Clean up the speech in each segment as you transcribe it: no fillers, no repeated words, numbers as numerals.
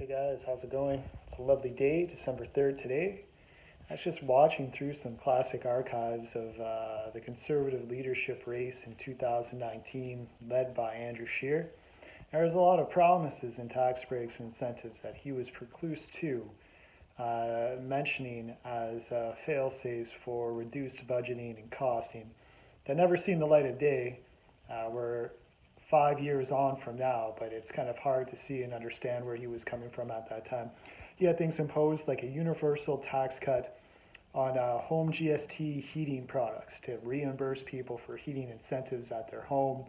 Hey guys, how's it going? It's a lovely day, December 3rd today. I was just watching through some classic archives of the Conservative leadership race in 2019, led by Andrew Scheer. There was a lot of promises in tax breaks and incentives that he was precluse to, mentioning as fail-safes for reduced budgeting and costing that never seen the light of day. We're 5 years on from now, but it's kind of hard to see and understand where he was coming from at that time. He had things imposed like a universal tax cut on home GST heating products to reimburse people for heating incentives at their home,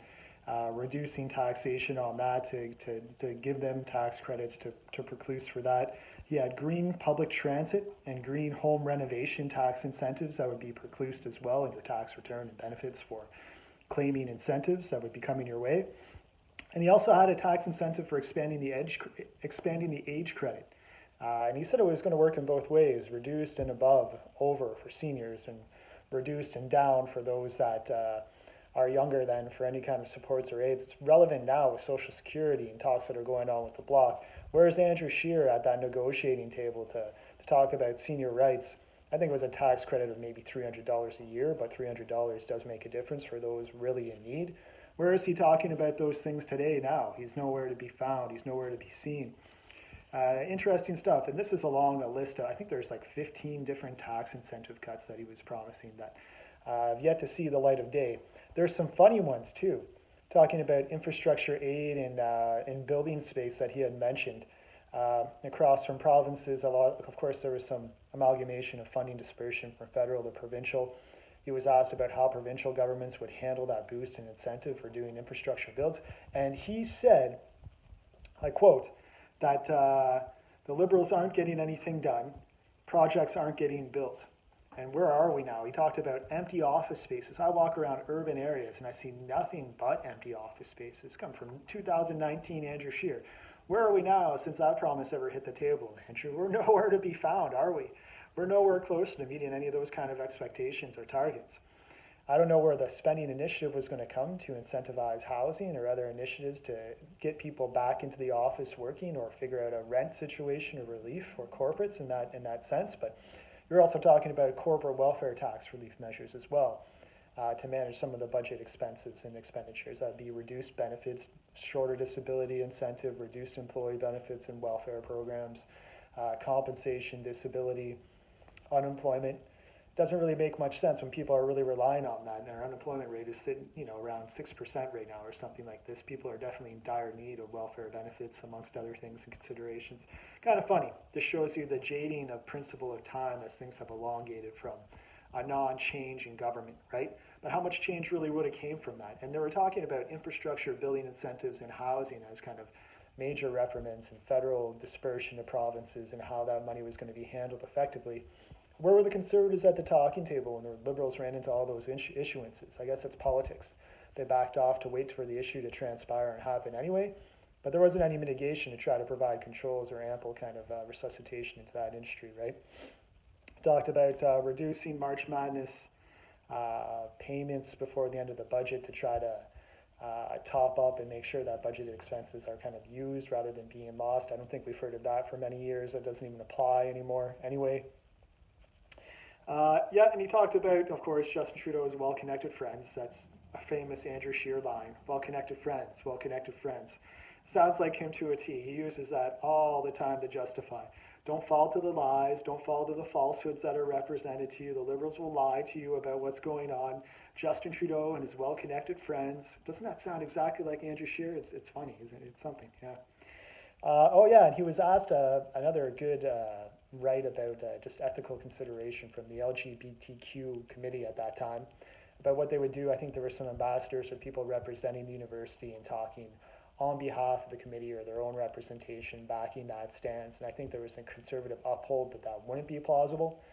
reducing taxation on that to give them tax credits to preclude for that. He had green public transit and green home renovation tax incentives that would be precluded as well in your tax return and benefits for claiming incentives that would be coming your way. And he also had a tax incentive for expanding the age credit. And he said it was going to work in both ways, reduced and over for seniors, and reduced and down for those that are younger than for any kind of supports or aids. It's relevant now with Social Security and talks that are going on with the bloc. Whereas Andrew Scheer at that negotiating table to talk about senior rights, I think it was a tax credit of maybe $300 a year, but $300 does make a difference for those really in need. Where is he talking about those things today now? He's nowhere to be found. He's nowhere to be seen. Interesting stuff. And this is along a list of, I think there's like 15 different tax incentive cuts that he was promising that have yet to see the light of day. There's some funny ones too, talking about infrastructure aid and building space that he had mentioned. Across from provinces, of course, there was some amalgamation of funding dispersion from federal to provincial. He was asked about how provincial governments would handle that boost in incentive for doing infrastructure builds. And he said, I quote, that the Liberals aren't getting anything done, projects aren't getting built. And where are we now? He talked about empty office spaces. I walk around urban areas and I see nothing but empty office spaces. Come from 2019 Andrew Scheer. Where are we now since that promise ever hit the table, Andrew? We're nowhere to be found, are we? We're nowhere close to meeting any of those kind of expectations or targets. I don't know where the spending initiative was going to come to incentivize housing or other initiatives to get people back into the office working or figure out a rent situation or relief for corporates in that sense. But you're also talking about corporate welfare tax relief measures as well to manage some of the budget expenses and expenditures. That'd be reduced benefits, shorter disability incentive, reduced employee benefits and welfare programs, compensation, disability, unemployment. Doesn't really make much sense when people are really relying on that, and our unemployment rate is sitting, around 6% right now or something like this. People are definitely in dire need of welfare benefits, amongst other things and considerations. Kind of funny. This shows you the jading of principle of time as things have elongated from a non-change in government, right? But how much change really would have came from that? And they were talking about infrastructure, building incentives, and housing as kind of major referendums and federal dispersion to provinces and how that money was going to be handled effectively. Where were the Conservatives at the talking table when the Liberals ran into all those issuances? I guess it's politics. They backed off to wait for the issue to transpire and happen anyway, but there wasn't any mitigation to try to provide controls or ample kind of resuscitation into that industry, right? Talked about reducing March Madness payments before the end of the budget to try to top up and make sure that budgeted expenses are kind of used rather than being lost. I don't think we've heard of that for many years. That doesn't even apply anymore anyway. And he talked about, of course, Justin Trudeau's well-connected friends. That's a famous Andrew Scheer line. Well-connected friends, well-connected friends. Sounds like him to a T. He uses that all the time to justify. Don't fall to the lies. Don't fall to the falsehoods that are represented to you. The Liberals will lie to you about what's going on. Justin Trudeau and his well-connected friends. Doesn't that sound exactly like Andrew Scheer? It's funny, isn't it? It's something, yeah. And he was asked another good right about just ethical consideration from the LGBTQ committee at that time about what they would do. I think there were some ambassadors or people representing the university and talking on behalf of the committee or their own representation backing that stance. And I think there was a conservative uphold that wouldn't be plausible,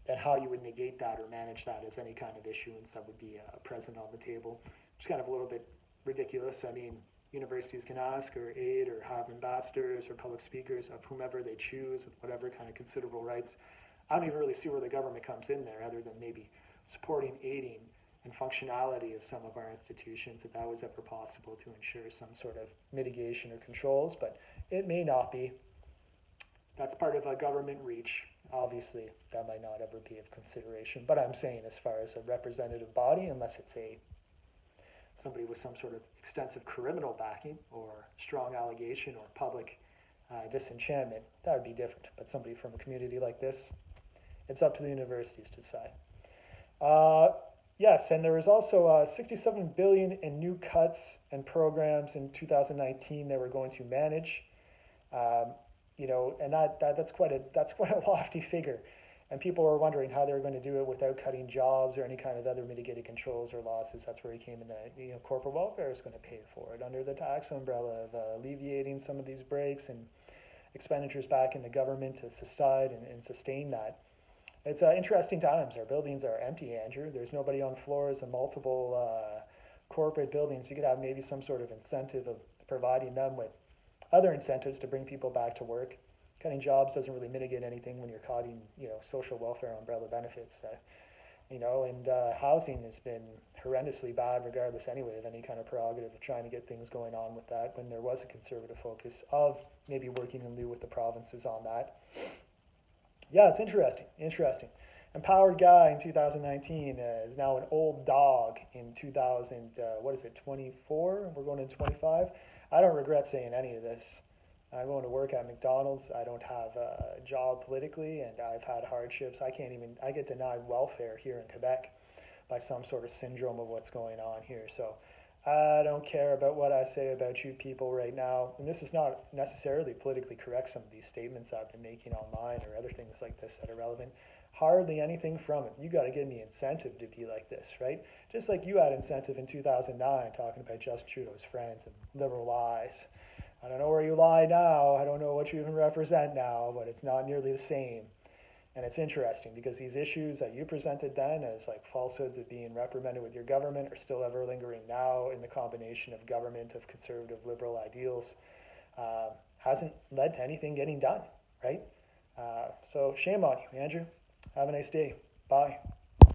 and how you would negate that or manage that as any kind of issuance that would be present on the table. It's kind of a little bit ridiculous. I mean, universities can ask or aid or have ambassadors or public speakers of whomever they choose with whatever kind of considerable rights. I don't even really see where the government comes in there other than maybe supporting, aiding and functionality of some of our institutions, if that was ever possible to ensure some sort of mitigation or controls, but it may not be. That's part of a government reach. Obviously, that might not ever be of consideration, but I'm saying as far as a representative body, unless it's somebody with some sort of extensive criminal backing or strong allegation or public disenchantment, that would be different. But somebody from a community like this, it's up to the universities to decide. Yes, and there was also 67 billion in new cuts and programs in 2019 they were going to manage. And that's quite a lofty figure. And people were wondering how they were going to do it without cutting jobs or any kind of other mitigated controls or losses. That's where he came in. That corporate welfare is going to pay for it under the tax umbrella of alleviating some of these breaks and expenditures back in the government to subside and sustain that. It's interesting times. Our buildings are empty, Andrew. There's nobody on floors in multiple corporate buildings. You could have maybe some sort of incentive of providing them with other incentives to bring people back to work. Cutting jobs doesn't really mitigate anything when you're cutting, social welfare umbrella benefits. And housing has been horrendously bad regardless anyway of any kind of prerogative of trying to get things going on with that when there was a conservative focus of maybe working in lieu with the provinces on that. Yeah, it's interesting. Empowered guy in 2019 is now an old dog in 24? We're going into 25. I don't regret saying any of this. I'm going to work at McDonald's. I don't have a job politically, and I've had hardships. I get denied welfare here in Quebec by some sort of syndrome of what's going on here. So I don't care about what I say about you people right now. And this is not necessarily politically correct, some of these statements I've been making online or other things like this that are relevant. Hardly anything from it. You got to give me incentive to be like this, right? Just like you had incentive in 2009 talking about Justin Trudeau's friends and liberal lies. I don't know where you lie now. I don't know what you even represent now, but it's not nearly the same. And it's interesting because these issues that you presented then as like falsehoods of being reprimanded with your government are still ever lingering now in the combination of government, of conservative liberal ideals. Hasn't led to anything getting done, right? So shame on you, Andrew. Have a nice day. Bye.